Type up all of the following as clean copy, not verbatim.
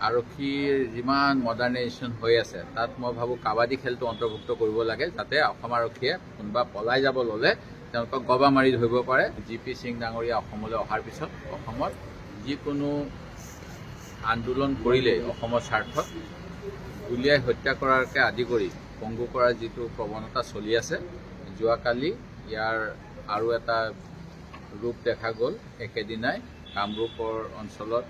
আৰক্ষীৰ যিমান মডাৰ্নাইজেশ্যন হৈ আছে তাত মই ভাবোঁ কাবাডী খেলটো অন্তৰ্ভুক্ত কৰিব লাগে, যাতে অসম আৰক্ষীয়ে কোনোবা পলাই যাব ল'লে তেওঁলোকক গবা মাৰি ধৰিব পাৰে। জি.পি. সিং ডাঙৰীয়া অসমলৈ অহাৰ পিছত অসমত যিকোনো আন্দোলন কৰিলে অসমৰ স্বাৰ্থত গুলীয়াই হত্যা কৰাৰকে আদি কৰি পংগু কৰাৰ যিটো প্ৰৱণতা চলি আছে, যোৱাকালি ইয়াৰ আৰু এটা ৰূপ দেখা গ'ল। একেদিনাই কামৰূপৰ অঞ্চলত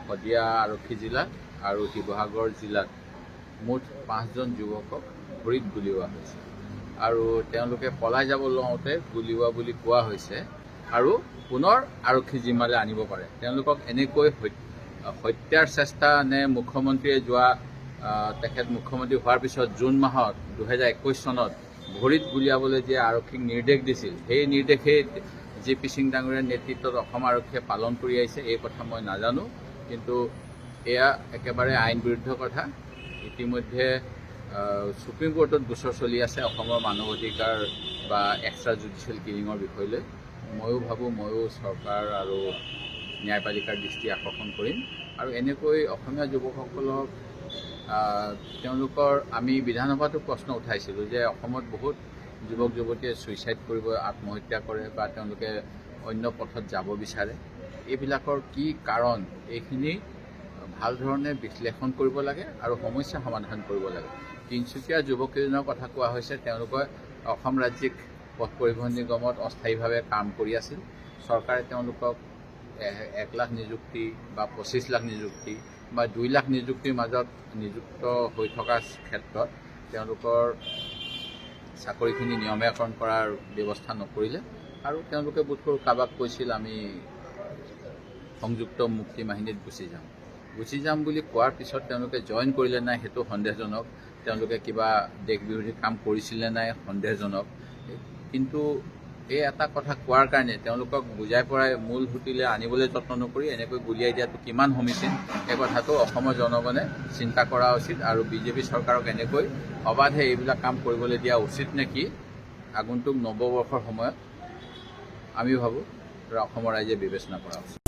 শদিয়া আৰক্ষী জিলাত আৰু শিৱসাগৰ জিলাত মুঠ 5জন যুৱকক ভৰিত গুলীওৱা হৈছে আৰু তেওঁলোকে পলাই যাব লওঁতে গুলীওৱা বুলি কোৱা হৈছে আৰু পুনৰ আৰক্ষী জিম্মালৈ আনিব পাৰে। তেওঁলোকক এনেকৈ হত্যাৰ চেষ্টা নে মুখ্যমন্ত্ৰীয়ে তেখেত মুখ্যমন্ত্ৰী হোৱাৰ পিছত জুন মাহত 2021 চনত ভৰিত গুলীয়াবলৈ যে আৰক্ষীক নিৰ্দেশ দিছিল, সেই নিৰ্দেশেই জি.পি. সিং ডাঙৰীয়াৰ নেতৃত্বত অসম আৰক্ষীয়ে পালন কৰি আহিছে, এই কথা মই নাজানো। কিন্তু এয়া একেবাৰে আইন বিৰুদ্ধ কথা। ইতিমধ্যে সুপ্ৰিম কোৰ্টত গোচৰ চলি আছে অসমৰ মানৱ অধিকাৰ বা এক্সট্ৰা জুডিচিয়েল কিলিঙৰ বিষয় লৈ। ময়ো ভাবোঁ ময়ো চৰকাৰ আৰু ন্যায়পালিকাৰ দৃষ্টি আকৰ্ষণ কৰিম আৰু এনেকৈ অসমীয়া যুৱকসকলক তেওঁলোকৰ আমি বিধানসভাতো প্ৰশ্ন উঠাইছিলোঁ যে অসমত বহুত যুৱক যুৱতীয়ে ছুইচাইড কৰিব, আত্মহত্যা কৰে বা তেওঁলোকে অন্য পথত যাব বিচাৰে। এইবিলাকৰ কি কাৰণ, এইখিনি ভাল ধৰণে বিশ্লেষণ কৰিব লাগে আৰু সমস্যা সমাধান কৰিব লাগে। তিনিচুকীয়া যুৱককেইজনৰ কথা কোৱা হৈছে, তেওঁলোকে অসম ৰাজ্যিক পথ পৰিবহণ নিগমত অস্থায়ীভাৱে কাম কৰি আছিল। চৰকাৰে তেওঁলোকক 1 লাখ নিযুক্তি বা 25 লাখ নিযুক্তি বা 2 লাখ নিযুক্তিৰ মাজত নিযুক্ত হৈ থকাৰ ক্ষেত্ৰত তেওঁলোকৰ চাকৰিখিনি নিয়মীয়াকৰণ কৰাৰ ব্যৱস্থা নকৰিলে আৰু তেওঁলোকে বোধকৰোঁ কাৰোবাক কৈছিল আমি সংযুক্ত মুক্তি বাহিনীত গুচি যাম বুলি কোৱাৰ পিছত তেওঁলোকে জইন কৰিলে নাই সেইটো সন্দেহজনক। তেওঁলোকে কিবা দেশ বিৰোধী কাম কৰিছিলে নাই সন্দেহজনক। কিন্তু এই এটা কথা কোৱাৰ কাৰণে তেওঁলোকক বুজাই পৰাই মূল সুঁতিলৈ আনিবলৈ যত্ন নকৰি এনেকৈ গুলীয়াই দিয়াটো কিমান সমীচীন, এই কথাটো অসমৰ জনগণে চিন্তা কৰা উচিত আৰু বিজেপি চৰকাৰক এনেকৈ অবাধে এইবিলাক কাম কৰিবলৈ দিয়া উচিত নেকি আগন্তুক নৱবৰ্ষৰ সময়ত আমি ভাবোঁ অসমৰ ৰাইজে বিবেচনা কৰা উচিত।